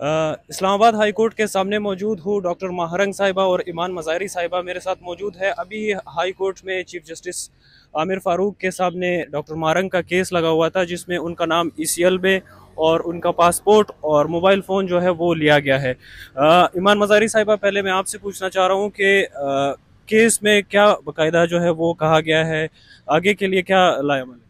Islamabad high court के सामने मौजूद हूँ। डॉक्टर महारंग साहिबा और ईमान मज़ाहरी साहिबा मेरे साथ मौजूद है। अभी हाई कोर्ट में चीफ जस्टिस आमिर फ़ारूक के सामने डॉक्टर महारंग का केस लगा हुआ था, जिसमें उनका नाम ECL में और उनका पासपोर्ट और मोबाइल फ़ोन जो है वो लिया गया है। ईमान मज़ाहरी साहिबा, पहले मैं आपसे पूछना चाह रहा हूँ कि केस में क्या बाकायदा जो है वो कहा गया है, आगे के लिए क्या लाएमल है?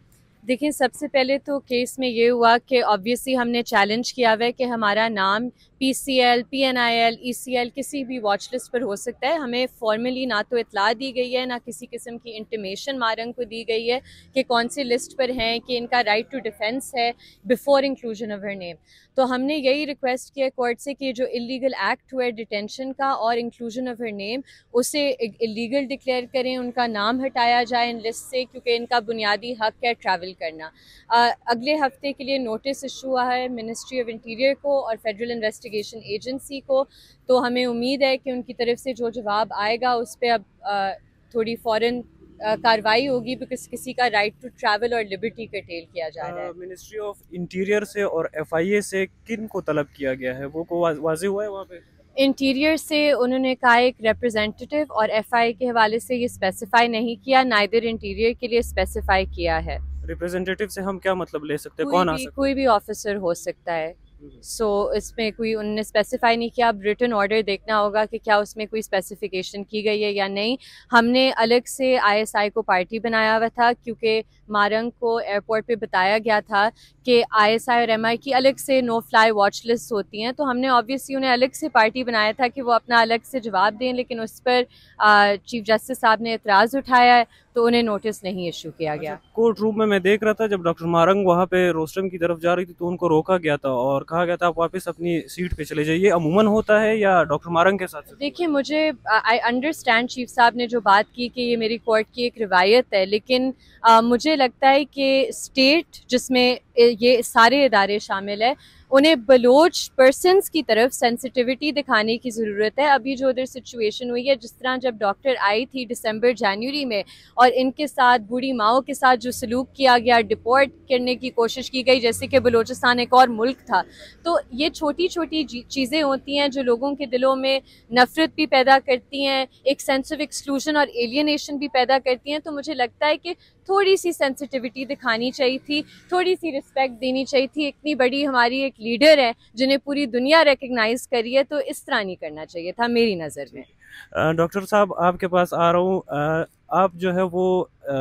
देखिए, सबसे पहले तो केस में ये हुआ कि ऑब्वियसली हमने चैलेंज किया हुआ है कि हमारा नाम PCL, PNIL, ECL किसी भी वॉच लिस्ट पर हो सकता है। हमें फॉर्मली ना तो इतला दी गई है, ना किसी किस्म की इंटीमेशन मारंग को दी गई है कि कौन सी लिस्ट पर हैं, कि इनका राइट टू डिफेंस है before inclusion of her name. तो हमने यही रिक्वेस्ट किया कोर्ट से कि जो इलीगल एक्ट हुआ है डिटेंशन का और इंक्लूजन ऑफ हर नेम, उसे इलीगल डिक्लेयर करें, उनका नाम हटाया जाए इन लिस्ट से, क्योंकि इनका बुनियादी हक है ट्रैवल करना। अगले हफ्ते के लिए नोटिस इशू हुआ है मिनिस्ट्री ऑफ इंटीरियर को और फेडरल इन्वेस्टिगेशन एजेंसी को। तो हमें उम्मीद है कि उनकी तरफ से जो जवाब आएगा उस पर अब थोड़ी फ़ौरन कार्रवाई होगी, बिकॉज किसी का राइट टू ट्रैवल और लिबर्टी कर्टेल किया जा रहा है। मिनिस्ट्री ऑफ इंटीरियर से और FIA से किन को तलब किया गया है, वो को वाज़ेह हुआ है वहाँ पे? इंटीरियर से उन्होंने कहा एक रिप्रेजेंटेटिव, और FI के हवाले से ये स्पेसिफाई नहीं किया, नाइदर इंटीरियर के लिए स्पेसिफाई किया है। रिप्रेजेंटेटिव से हम क्या मतलब ले सकते हैं, कौन आ सकता है? कोई भी ऑफिसर हो सकता है। सो इसमें कोई उन्होंने स्पेसिफाई नहीं किया। अब रिटन ऑर्डर देखना होगा कि क्या उसमें कोई स्पेसिफिकेशन की गई है या नहीं। हमने अलग से ISI को पार्टी बनाया हुआ था, क्योंकि मारंग को एयरपोर्ट पे बताया गया था कि ISI और MI की अलग से नो फ्लाई वॉच लिस्ट होती हैं। तो हमने ऑब्वियसली उन्हें अलग से पार्टी बनाया था कि वो अपना अलग से जवाब दें, लेकिन उस पर चीफ जस्टिस साहब ने एतराज़ उठाया है, तो उन्हें नोटिस नहीं इशू किया गया। कोर्ट रूम में मैं देख रहा था, जब डॉक्टर मारंग वहाँ पे रोस्टम की तरफ जा रही थी तो उनको रोका गया था और कहा गया था आप वापस अपनी सीट पे चले जाइए। अमूमन होता है या डॉक्टर मारंग के साथ? देखिए, मुझे आई अंडरस्टैंड चीफ साहब ने जो बात की कि ये मेरी कोर्ट की एक रिवायत है, लेकिन मुझे लगता है कि स्टेट जिसमें ये सारे इदारे शामिल है, उन्हें बलोच पर्सनस की तरफ सेंसिटिविटी दिखाने की ज़रूरत है। अभी जो उधर सिचुएशन हुई है, जिस तरह जब डॉक्टर आई थी दिसंबर जनवरी में और इनके साथ बूढ़ी माओ के साथ जो सलूक किया गया, डिपोर्ट करने की कोशिश की गई जैसे कि बलूचिस्तान एक और मुल्क था। तो ये छोटी छोटी चीज़ें होती हैं जो लोगों के दिलों में नफरत भी पैदा करती हैं, एक सेंस ऑफ एक्सक्लूजन और एलियनेशन भी पैदा करती हैं। तो मुझे लगता है कि थोड़ी सी सेंसिटिविटी दिखानी चाहिए थी, थोड़ी सी रिस्पेक्ट देनी चाहिए थी। इतनी बड़ी हमारी एक लीडर है जिन्हें पूरी दुनिया रिकग्नाइज करी है, तो इस तरह नहीं करना चाहिए था मेरी नज़र में। डॉक्टर साहब, आपके पास आ रहा हूँ। आप जो है वो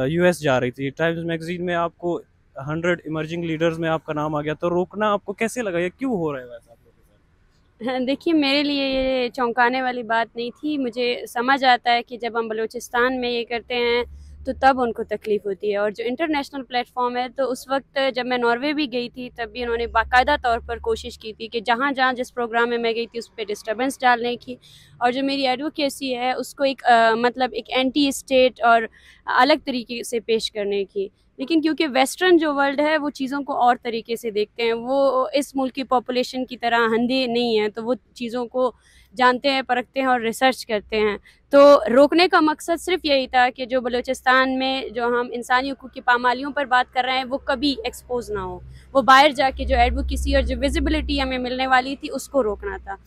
US जा रही थी, टाइम्स मैगजीन में आपको 100 इमर्जिंग लीडर्स में आपका नाम आ गया, तो रोकना आपको कैसे लगा, ये क्यों हो रहा है वैसा आप लोगों के साथ? देखिए, मेरे लिए ये चौंकाने वाली बात नहीं थी। मुझे समझ आता है कि जब हम बलूचिस्तान में ये करते हैं तो तब उनको तकलीफ़ होती है, और जो इंटरनेशनल प्लेटफॉर्म है, तो उस वक्त जब मैं नॉर्वे भी गई थी तब भी उन्होंने बाकायदा तौर पर कोशिश की थी कि जहाँ जहाँ जिस प्रोग्राम में मैं गई थी उस पर डिस्टर्बेंस डालने की, और जो मेरी एडवोकेसी है उसको एक मतलब एक एंटी स्टेट और अलग तरीके से पेश करने की। लेकिन क्योंकि वेस्टर्न जो वर्ल्ड है वो चीज़ों को और तरीके से देखते हैं, वो इस मुल्क की पॉपुलेशन की तरह अंधे नहीं हैं, तो वो चीज़ों को जानते हैं, परखते हैं और रिसर्च करते हैं। तो रोकने का मकसद सिर्फ यही था कि जो बलूचिस्तान में जो हम इंसानी हकूक़ की पामालियों पर बात कर रहे हैं वो कभी एक्सपोज ना हो, वो बाहर जाके जो एडवोकेसी और जो विजिबिलिटी हमें मिलने वाली थी उसको रोकना था।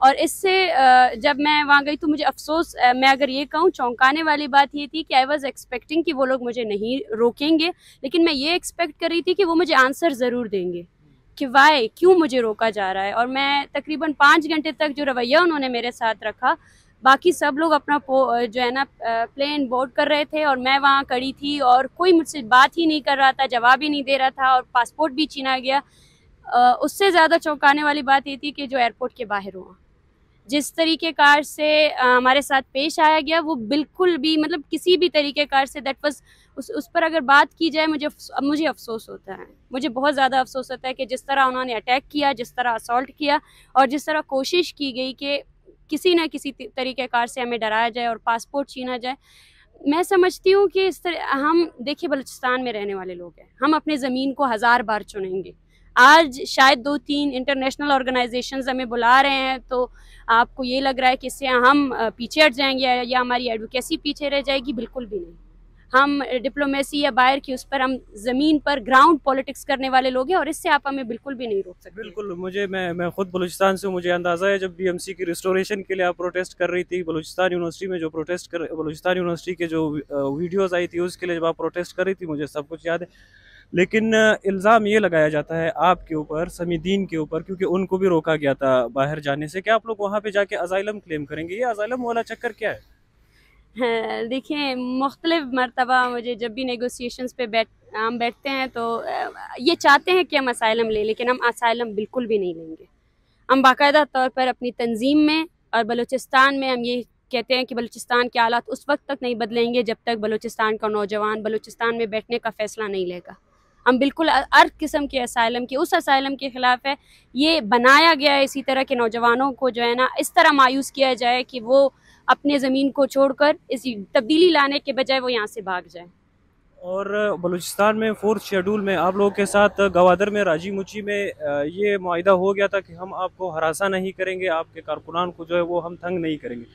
और इससे जब मैं वहाँ गई तो मुझे अफसोस, मैं अगर ये कहूँ चौंकाने वाली बात ये थी कि आई वॉज एक्सपेक्टिंग कि वो लोग मुझे नहीं रोकेंगे, लेकिन मैं ये एक्सपेक्ट कर रही थी कि वो मुझे आंसर ज़रूर देंगे कि वाई क्यों मुझे रोका जा रहा है। और मैं तकरीबन 5 घंटे तक जो रवैया उन्होंने मेरे साथ रखा, बाकी सब लोग अपना जो है ना प्लेन बोर्ड कर रहे थे और मैं वहाँ खड़ी थी और कोई मुझसे बात ही नहीं कर रहा था, जवाब ही नहीं दे रहा था, और पासपोर्ट भी छीना गया। उससे ज़्यादा चौंकाने वाली बात ये थी कि जो एयरपोर्ट के बाहर हुआ, जिस तरीके कार से हमारे साथ पेश आया गया, वो बिल्कुल भी मतलब किसी भी तरीके कार से दैट वाज उस पर अगर बात की जाए मुझे अफसोस होता है, मुझे बहुत ज़्यादा अफसोस होता है कि जिस तरह उन्होंने अटैक किया, जिस तरह असॉल्ट किया और जिस तरह कोशिश की गई कि किसी न किसी तरीके कार से हमें डराया जाए और पासपोर्ट छीना जाए। मैं समझती हूँ कि इस तरह हम देखिए बलूचिस्तान में रहने वाले लोग हैं, हम अपने ज़मीन को 1000 बार चुनेंगे। आज शायद 2-3 इंटरनेशनल ऑर्गेनाइजेशंस हमें बुला रहे हैं, तो आपको ये लग रहा है कि इससे हम पीछे हट जाएंगे या हमारी एडवोकेसी पीछे रह जाएगी, बिल्कुल भी नहीं। हम डिप्लोमेसी या बाहर की उस पर, हम ज़मीन पर ग्राउंड पॉलिटिक्स करने वाले लोग हैं और इससे आप हमें बिल्कुल भी नहीं रोक सकते। बिल्कुल, मुझे मैं खुद बलूचिस्तान से हूँ, मुझे अंदाज़ा है जब बीएमसी की रिस्टोरेशन के लिए आप प्रोटेस्ट कर रही थी, बलूचिस्तान यूनिवर्सिटी में जो बलूचिस्तान यूनिवर्सिटी के जो वीडियोस आई थी उसके लिए जब आप प्रोटेस्ट कर रही थी, मुझे सब कुछ याद है। लेकिन इल्ज़ाम ये लगाया जाता है आपके ऊपर, समीदीन के ऊपर, क्योंकि उनको भी रोका गया था बाहर जाने से, क्या आप लोग वहाँ पे जाके असाइलम क्लेम करेंगे? ये असाइलम वाला चक्कर क्या है? देखिए, मुख्तलिफ मरतबा मुझे जब भी नेगोशिएशंस पे हम बैठते हैं तो ये चाहते हैं कि हम असाइलम लें, लेकिन हम असाइलम बिल्कुल भी नहीं लेंगे। हम बाकायदा तौर पर अपनी तंजीम में और बलूचिस्तान में हम ये कहते हैं कि बलूचिस्तान के हालात उस वक्त तक नहीं बदलेंगे जब तक बलूचिस्तान का नौजवान बलूचिस्तान में बैठने का फ़ैसला नहीं लेगा। हम बिल्कुल हर किस्म के असाइलम के, उस असाइलम के ख़िलाफ़ है। ये बनाया गया है इसी तरह के नौजवानों को जो है ना इस तरह मायूस किया जाए कि वो अपने ज़मीन को छोड़कर इसी तब्दीली लाने के बजाय वो यहाँ से भाग जाए। और बलूचिस्तान में 4th शेड्यूल में आप लोगों के साथ गवादर में, राजी मुची में ये मुआहिदा हो गया था कि हम आपको हरासा नहीं करेंगे, आपके कारकुनान को जो है वो हम तंग नहीं करेंगे।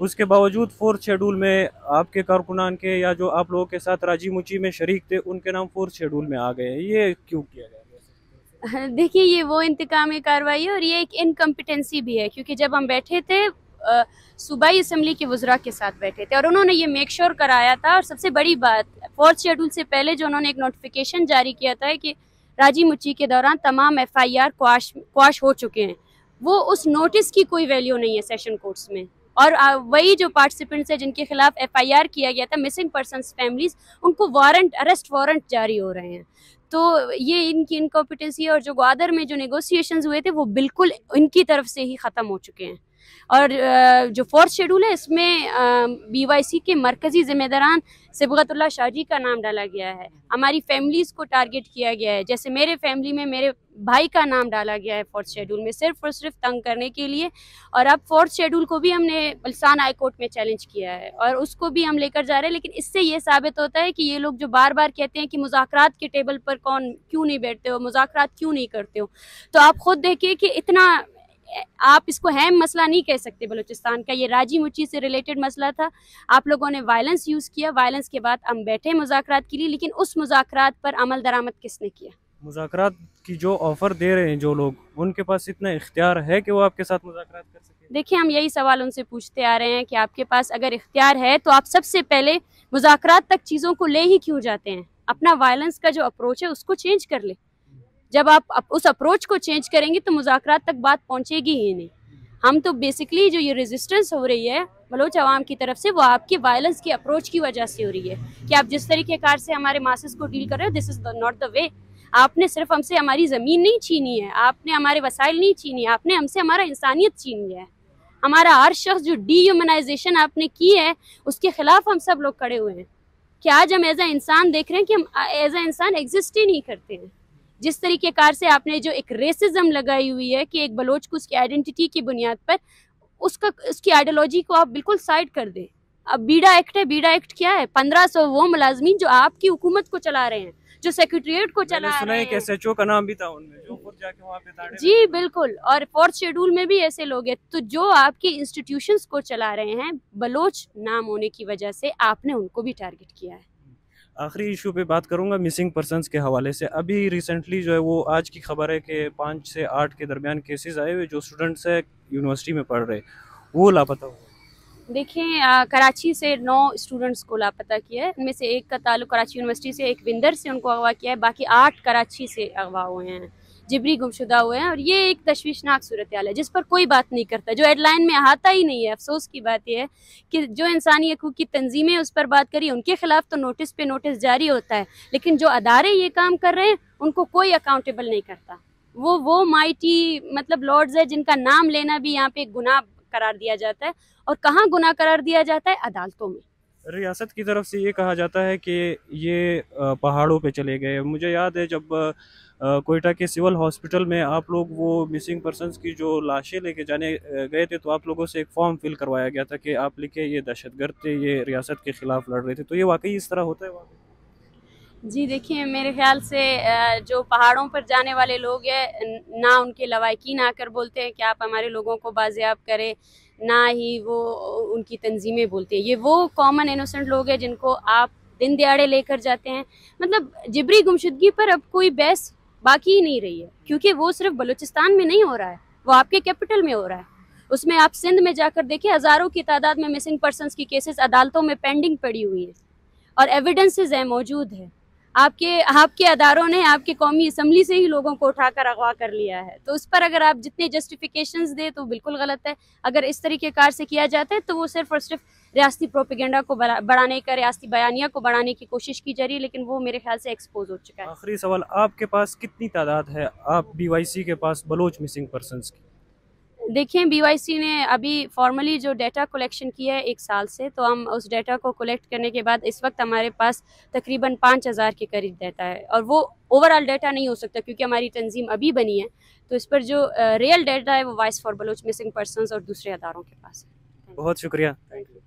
उसके बावजूद 4th शेड्यूल में आपके कारकुनान के, या जो आप लोगों के साथ राजी मुची में शरीक थे, उनके नाम 4th शेड्यूल में आ गए। ये क्यों किया गया? देखिए, ये वो इंतकामी कार्रवाई है और ये एक इनकम्पिटेंसी भी है, क्योंकि जब हम बैठे थे सूबाई असम्बली के वज़रा के साथ बैठे थे और उन्होंने ये मेक श्योर कराया था, और सबसे बड़ी बात 4th शेड्यूल से पहले जो उन्होंने एक नोटिफिकेशन जारी किया था कि राजी मुची के दौरान तमाम FIR क्वाश हो चुके हैं, वो उस नोटिस की कोई वैल्यू नहीं है सेशन कोर्ट्स में। और वही जो पार्टिसिपेंट्स है जिनके खिलाफ FIR किया गया था, मिसिंग पर्सनस फैमिलीज, उनको अरेस्ट वारंट जारी हो रहे हैं। तो ये इनकी इनकॉम्पिटेंसी है, और जो ग्वादर में जो नेगोशिएशंस हुए थे वो बिल्कुल इनकी तरफ से ही ख़त्म हो चुके हैं। और जो 4th शेड्यूल है इसमें BYC के मरकज़ी ज़िम्मेदारान सिबगतुल्लाह शाहजी का नाम डाला गया है, हमारी फैमिलीज़ को टारगेट किया गया है। जैसे मेरे फैमिली में मेरे भाई का नाम डाला गया है 4th शेड्यूल में, सिर्फ और सिर्फ तंग करने के लिए। और अब 4th शेड्यूल को भी हमने बलसान हाई कोर्ट में चैलेंज किया है और उसको भी हम लेकर जा रहे हैं। लेकिन इससे ये साबित होता है कि ये लोग जो बार बार कहते हैं कि मुज़ाकरात के टेबल पर क्यों नहीं बैठते हो, मुज़ाकरात क्यों नहीं करते हो, तो आप खुद देखिए कि इतना आप इसको अहम मसला नहीं कह सकते बलूचिस्तान का। ये राजी मुची से रिलेटेड मसला था, आप लोगों ने वायलेंस यूज़ किया, वायलेंस के बाद हम बैठे मुज़ाकरात के लिए, लेकिन उस मुज़ाकरात पर अमल दरामद किसने किया? मुज़ाकरात की जो ऑफ़र दे रहे हैं जो लोग, उनके पास इतना इख्तियार है कि वो आपके साथ मुज़ाकरात कर सकें? देखिए, हम यही सवाल उनसे पूछते आ रहे हैं कि आपके पास अगर इख्तियार है तो आप सबसे पहले मुज़ाकरात तक चीज़ों को ले ही क्यों जाते हैं? अपना वायलेंस का जो अप्रोच है उसको चेंज कर ले। जब आप उस अप्रोच को चेंज करेंगे तो मुज़ाकरात तक बात पहुंचेगी ही नहीं। हम तो बेसिकली जो ये रेजिस्टेंस हो रही है बलोच अवाम की तरफ से, वो आपकी वायलेंस की अप्रोच की वजह से हो रही है कि आप जिस तरीके कार से हमारे मासेस को डील कर रहे हो, this is not the way. आपने सिर्फ हमसे हमारी ज़मीन नहीं छीनी है, आपने हमारे वसाइल नहीं छीनी है, आपने हमसे हमारा इंसानियत छीन लिया है। हमारा हर शख्स जो डीह्यूमनाइजेशन आपने की है उसके खिलाफ हम सब लोग खड़े हुए हैं कि आज हम एज ए इंसान देख रहे हैं कि हम एज ए इंसान एग्जिस्ट ही नहीं करते हैं। जिस तरीके कार से आपने जो एक रेसिज्म लगाई हुई है कि एक बलोच को उसकी आइडेंटिटी की बुनियाद पर उसकी आइडियोलॉजी को आप बिल्कुल साइड कर दें। अब बीडा एक्ट है, बीडा एक्ट क्या है? 1500 वो मुलाजमीन जो आपकी हुकूमत को चला रहे हैं, जो सेक्रेटरिएट को चला रहे हैं। SHO का नाम भी था उनमें, जो खुद जाके वहाँ पे जी बिल्कुल, और 4th शेड्यूल में भी ऐसे लोग हैं। तो जो आपके इंस्टीट्यूशंस को चला रहे हैं, बलोच नाम होने की वजह से आपने उनको भी टारगेट किया है। आखिरी इशू पे बात करूंगा मिसिंग पर्सनस के हवाले से। अभी रिसेंटली जो है वो आज की खबर है कि 5 से 8 के दरमियान केसेस आए हुए, जो स्टूडेंट्स है यूनिवर्सिटी में पढ़ रहे वो लापता हुए। देखिए, कराची से 9 स्टूडेंट्स को लापता किया है। इनमें से एक का ताल्लुक कराची यूनिवर्सिटी से, एक विंदर से उनको अगवा किया है, बाकी 8 कराची से अगवा हुए हैं, जिबरी गुमशुदा हुए हैं। और ये एक तशवीशनाक सूरत हाल है जिस पर कोई बात नहीं करता, जो हेडलाइन में आता ही नहीं है। अफसोस की बात यह है कि जो इंसानी हकूक़ की तंजीमें उस पर बात करी, उनके खिलाफ तो नोटिस पे नोटिस जारी होता है, लेकिन जो अदारे ये काम कर रहे हैं उनको कोई अकाउंटेबल नहीं करता। वो माइटी मतलब लॉर्ड्स है जिनका नाम लेना भी यहाँ पे गुनाह करार दिया जाता है। और कहाँ गुनाह करार दिया जाता है? अदालतों में। रियासत की तरफ से ये कहा जाता है कि ये पहाड़ों पे चले गए। मुझे याद है जब कोयटा के सिविल हॉस्पिटल में आप लोग वो मिसिंग पर्सनस की जो लाशें लेके जाने गए थे, तो आप लोगों से एक फॉर्म फिल करवाया गया था कि आप लिखे ये दहशतगर्द थे, ये रियासत के खिलाफ लड़ रहे थे। तो ये वाकई इस तरह होता है वहाँ पे? जी देखिए, मेरे ख्याल से जो पहाड़ों पर जाने वाले लोग हैं, ना उनके लवाकिन आकर बोलते हैं कि आप हमारे लोगों को बाजियाब करें, ना ही वो उनकी तंजीमें बोलती हैं। ये वो कॉमन इनोसेंट लोग हैं जिनको आप दिन दिहाड़े लेकर जाते हैं। मतलब जिबरी गुमशुदगी पर अब कोई बहस बाकी ही नहीं रही है, क्योंकि वो सिर्फ बलूचिस्तान में नहीं हो रहा है, वो आपके कैपिटल में हो रहा है। उसमें आप सिंध में जाकर देखिए, हज़ारों की तादाद में मिसिंग पर्सनस की केसेस अदालतों में पेंडिंग पड़ी हुई हैं और एविडेंसेस है, मौजूद है। आपके अदारों ने आपके कौमी असम्बली से ही लोगों को उठाकर अगवा कर लिया है। तो उस पर अगर आप जितने जस्टिफिकेशंस दे तो बिल्कुल गलत है। अगर इस तरीके कार से किया जाता है तो वो सिर्फ और सिर्फ रियासती प्रोपेगेंडा को बढ़ाने का, रियासती बयानिया को बढ़ाने की कोशिश की जा रही है, लेकिन वो मेरे ख्याल से एक्सपोज हो चुका है। आखिरी सवाल, आपके पास कितनी तादाद है आप BYC के पास बलोच मिसिंग पर्सनस की? देखिए, BYC ने अभी फॉर्मली जो डाटा कलेक्शन किया है 1 साल से, तो हम उस डाटा को कलेक्ट करने के बाद इस वक्त हमारे पास तकरीबन 5000 के करीब डाटा है, और वो ओवरऑल डाटा नहीं हो सकता क्योंकि हमारी तंजीम अभी बनी है। तो इस पर जो रियल डाटा है वो voice for Baloch missing persons और दूसरे अदारों के पास है। बहुत शुक्रिया। Thank you.